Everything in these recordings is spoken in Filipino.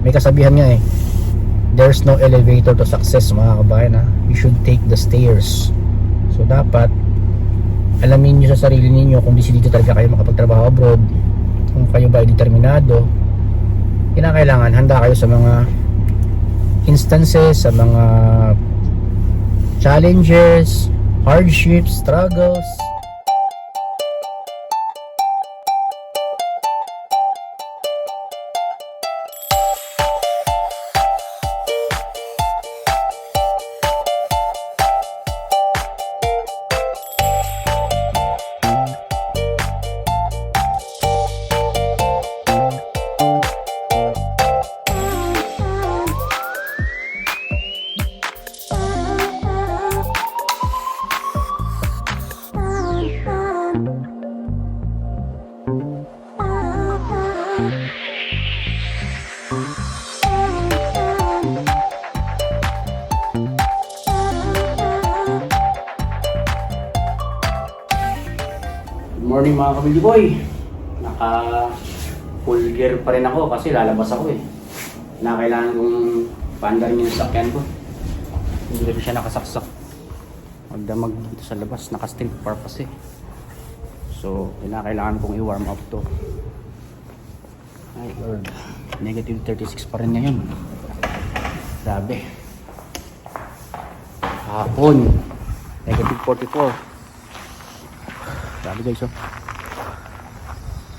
May kasabihan nga eh, there's no elevator to success mga kabayan ha. You should take the stairs. So dapat alamin nyo sa sarili ninyo kung dito talaga kayo makapagtrabaho abroad, kung kayo ba ay determinado. Kinakailangan handa kayo sa mga instances, sa mga challenges, hardships, struggles. Good morning mga kabili boy. Naka full gear pa rin ako kasi lalabas ako eh. Kailangan kong paandarin yung sakyan ko. Hindi rin siya nakasaksak. Magdamag dito sa labas, naka-steel purpose eh. So kailangan kong i-warm up to. Ay Lord, negative 36 pa rin ngayon. Grabe. Hapon, negative 44. Grabe guys, oh.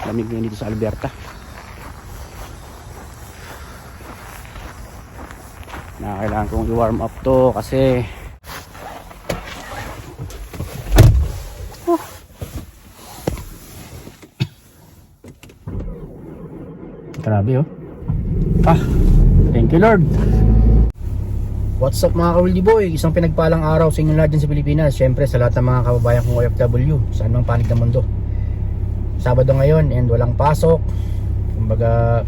Lamig ngayon dito sa Alberta. Kailangan kong i-warm up to kasi grabe oh. Thank you Lord. What's up mga ka-Wildy Boy? Isang pinagpalang araw sa inyong lahat dyan sa Pilipinas. Siyempre sa lahat ng mga kababayan kong OFW saan mang panig ng mundo. Sabado ngayon and walang pasok. Kumbaga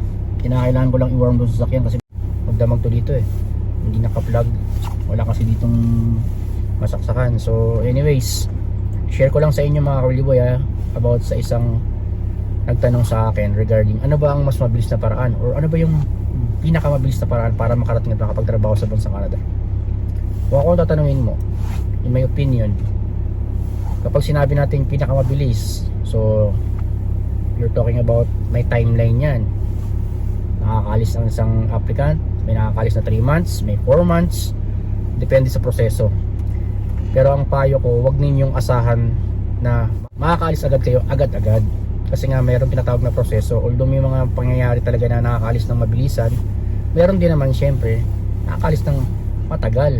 kinakailangan ko lang i-warm doon sa sasakyan kasi magdamag to dito eh. Hindi naka-plug. Wala kasi ditong masaksakan. So anyways, share ko lang sa inyo mga ka-Wildy Boy about sa isang nagtanong sa akin regarding ano ba ang mas mabilis na paraan or ano ba yung pinakamabilis na paraan para makarating at makapagtrabaho sa bansang Canada. Kung ako tatanungin mo, in my opinion, kapag sinabi natin pinakamabilis, so you're talking about may timeline yan. Nakakalis ang isang applicant, may nakakalis na 3 months, may 4 months, depende sa proseso. Pero ang payo ko, wag ninyong asahan na makakaalis agad kayo agad-agad. Kasi nga mayroong tinatawag na proseso. Although may mga pangyayari talaga na nakakaalis ng mabilisan, meron din naman syempre nakakaalis ng matagal.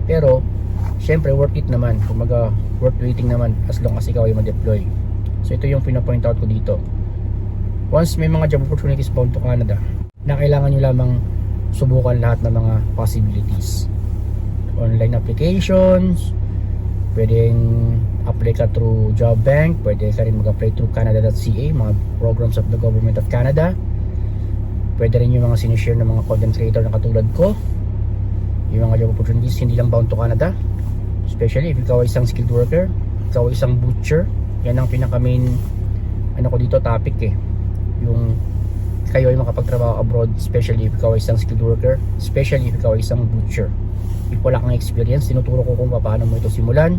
Pero syempre worth it naman. Kumaga worth waiting naman as long as ikaw ay ma-deploy. So ito yung pinapoint out ko dito. Once may mga job opportunities bound to Canada, na kailangan nyo lamang subukan lahat ng mga possibilities. Online applications, pwedeng apply ka through job bank, pwede ka rin mag-apply through canada.ca, mga programs of the government of Canada. Pwede rin yung mga sinishare ng mga content creator na katulad ko, yung mga job opportunities hindi lang bound to Canada, especially if ikaw ay isang skilled worker, ikaw ay isang butcher. Yan ang pinaka main ano ko dito topic eh, yung kayo ay makapagtrabaho abroad, especially if ikaw ay isang skilled worker, especially if ikaw ay isang butcher. If wala kang experience, tinuturo ko kung paano mo ito simulan,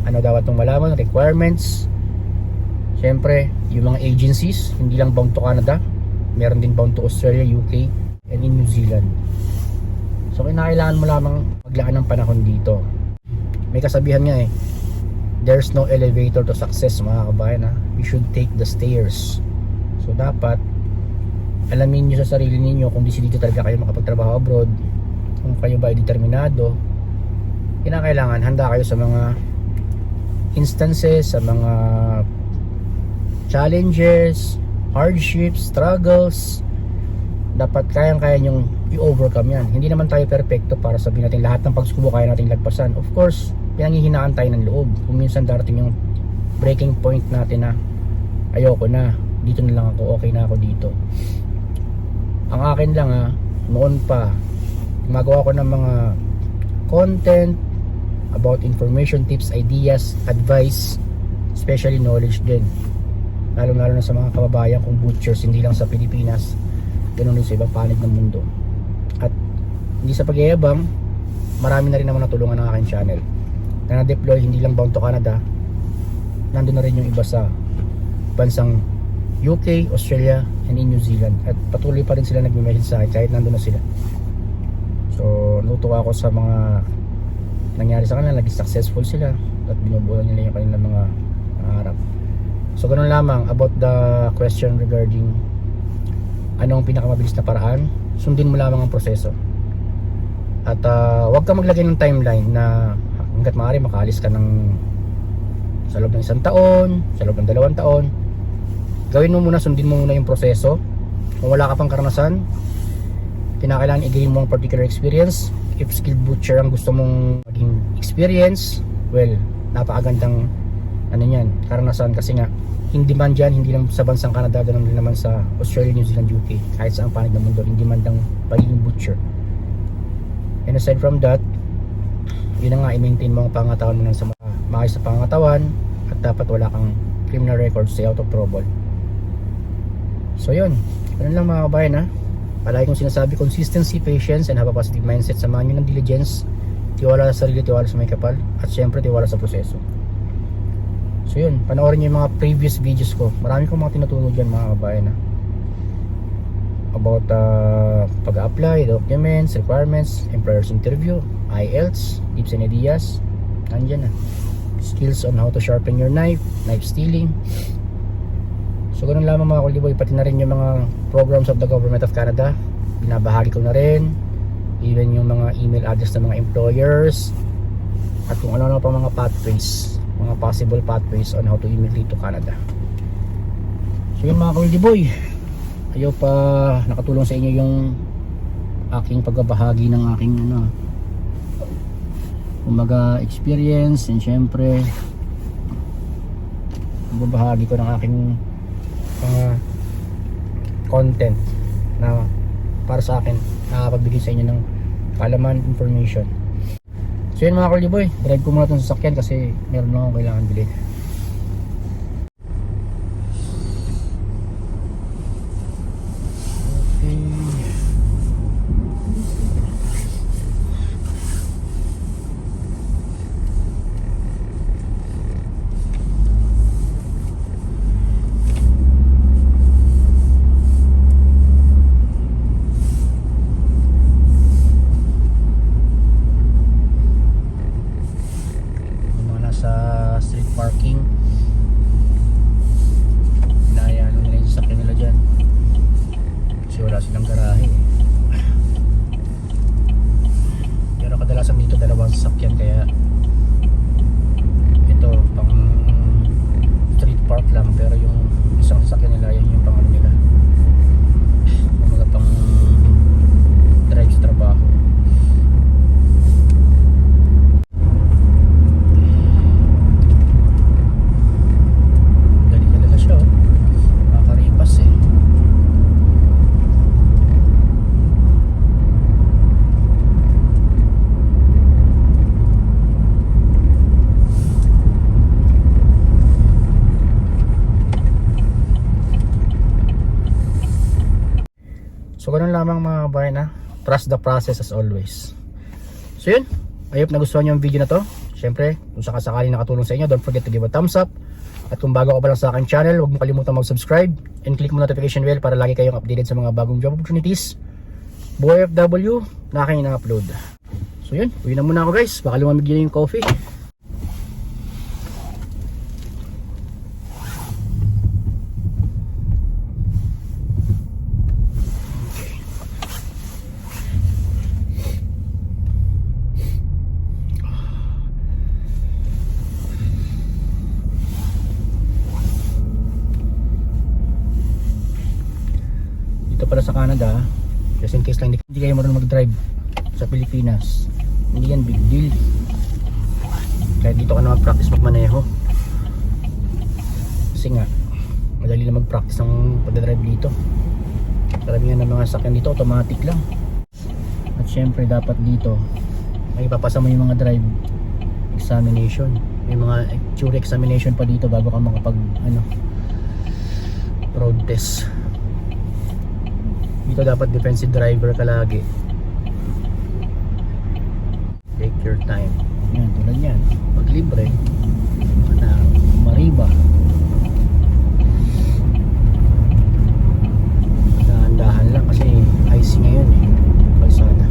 ano dapat mong malaman, requirements. Siyempre, yung mga agencies, hindi lang bound to Canada, meron din bound to Australia, UK, and in New Zealand. So kinakailangan mo lamang maglaan ng panahon dito. May kasabihan nga eh, there's no elevator to success mga kabayan ha. You should take the stairs. So dapat alamin nyo sa sarili ninyo kung dito talaga kayo makapagtrabaho abroad, kung kayo ba ay determinado. Kinakailangan handa kayo sa mga instances, sa mga challenges, hardships, struggles. Dapat kayang-kaya nyong i-overcome yan. Hindi naman tayo perfecto para sabihin natin lahat ng pagsubok kaya natin lagpasan. Of course, pinanghihinaan tayo ng loob. Kung minsan darating yung breaking point natin na ayoko na, dito na lang ako, okay na ako dito. Ang akin lang noon pa, gumagawa ko ng mga content about information, tips, ideas, advice, especially knowledge din. Lalo na sa mga kababayan kong butchers, hindi lang sa Pilipinas, ganoon din sa ibang panig ng mundo. At hindi sa pagyayabang, marami na rin naman natulungan ng aking channel na na-deploy hindi lang bound to Canada, nandun na rin yung iba sa bansang UK, Australia, and in New Zealand, at patuloy pa rin sila nagme-message sa akin kahit nandun na sila. So natutuwa ako sa mga nangyari sa kanila, naging successful sila at binubuo nila yung kanilang mga pangarap. So ganun lamang about the question regarding anong pinakamabilis na paraan. Sundin mo lamang ang proseso. At huwag ka maglagay ng timeline na hanggat maaari makaalis ka ng sa loob ng 1 taon, sa loob ng 2 taon. Gawin mo muna, sundin mo muna yung proseso. Kung wala ka pang karanasan, kinakailangan i-gain mo ang particular experience. If skilled butcher ang gusto mong maging experience, well, napakagandang karanasan, kasi nga in demand dyan, hindi lang sa bansang Canada, ganun din naman sa Australia, New Zealand, UK, kahit saan panig ng mundo, in demand ang pagiging butcher. And aside from that, yun na nga, i-maintain mo ang pangatawan mo ng maayos sa pangatawan, at dapat wala kang criminal record, stay out of trouble. So yun, ganun lang mga kabayan ha. Palagi kong sinasabi, consistency, patience, and have a positive mindset. Samahan nyo ng diligence, tiwala sa sarili, tiwala sa may kapal, at syempre tiwala sa proseso. So yun, panoorin nyo yung mga previous videos ko. Marami kong mga tinuturo dyan mga kabayan ha, about pag-apply, documents, requirements, employer's interview, IELTS, tips and ideas, nandyan na. Skills on how to sharpen your knife, knife stealing. So ganun lamang mga kuliboy, pati na rin yung mga programs of the Government of Canada, binabahagi ko na rin. Even yung mga email address ng mga employers, at kung ano-ano pa mga pathways, mga possible pathways on how to immigrate to Canada. So yun mga kuliboy, ayaw pa nakatulong sa inyo yung aking pagbabahagi ng aking umaga experience, and syempre pagbabahagi ko ng aking mga content na para sa akin nakakapagbigay sa inyo ng kaalaman, information. So yun mga kuliboy, drive ko muna itong sasakyan kasi meron lang akong kailangan bilhin. Street parking, inayaan nila yung sasakyan nila dyan kasi wala silang garahe. Pero kadalasan dito dalawang sasakyan, kaya ito pang street park lang, pero yung isang sasakyan nila yun yung pang nila, mga pang drive sa trabaho. So ganun lamang mga kabayan ha. Trust the process as always. So yun, I hope nagustuhan nyo yung video na to. Siyempre, kung sakasakali nakatulong sa inyo, don't forget to give a thumbs up. At kung bago ka pa lang sa aking channel, huwag mo kalimutan mag-subscribe and click mo notification bell para lagi kayong updated sa mga bagong job opportunities, buhay FW na aking ina-upload. So yun, uwi na muna ako guys, baka lumamig yun yung coffee. Dito pala sa Canada, just in case lang hindi kayo marunong mag-drive sa Pilipinas, hindi yan big deal. Kahit dito ka na mag-practice magmaneho, kasi nga madali lang mag-practice ng pag-drive dito. Karamihan ng mga sakyan dito automatic lang. At syempre dapat dito may ipapasa mo yung mga drive examination, may mga theory examination pa dito bago ka makapag road test. Dito dapat defensive driver ka lagi Take your time. Yan, tulad yan. Pag libre, na Mariba. Dahan-dahan lang kasi icy ngayon eh. Kalsada.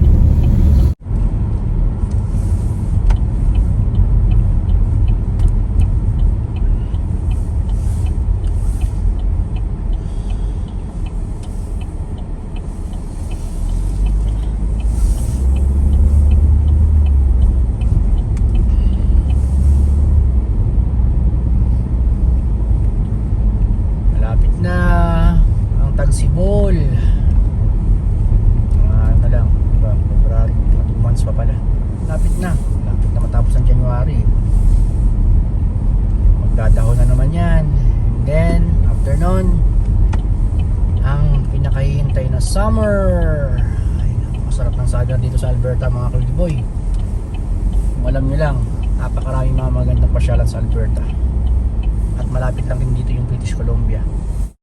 Malapit na ang Tagsibol. Ano lang, diba? February, 2 months pa pala. Malapit na matapos ang January. Magdadahon na naman yan. And then, after nun, ang pinakahihintay na summer. Ay, masarap ng sagar dito sa Alberta, mga Kuldi Boy. Kung alam nyo lang, napakaraming mga magandang pasyalan sa Alberta. At malapit lang din dito yung British Columbia.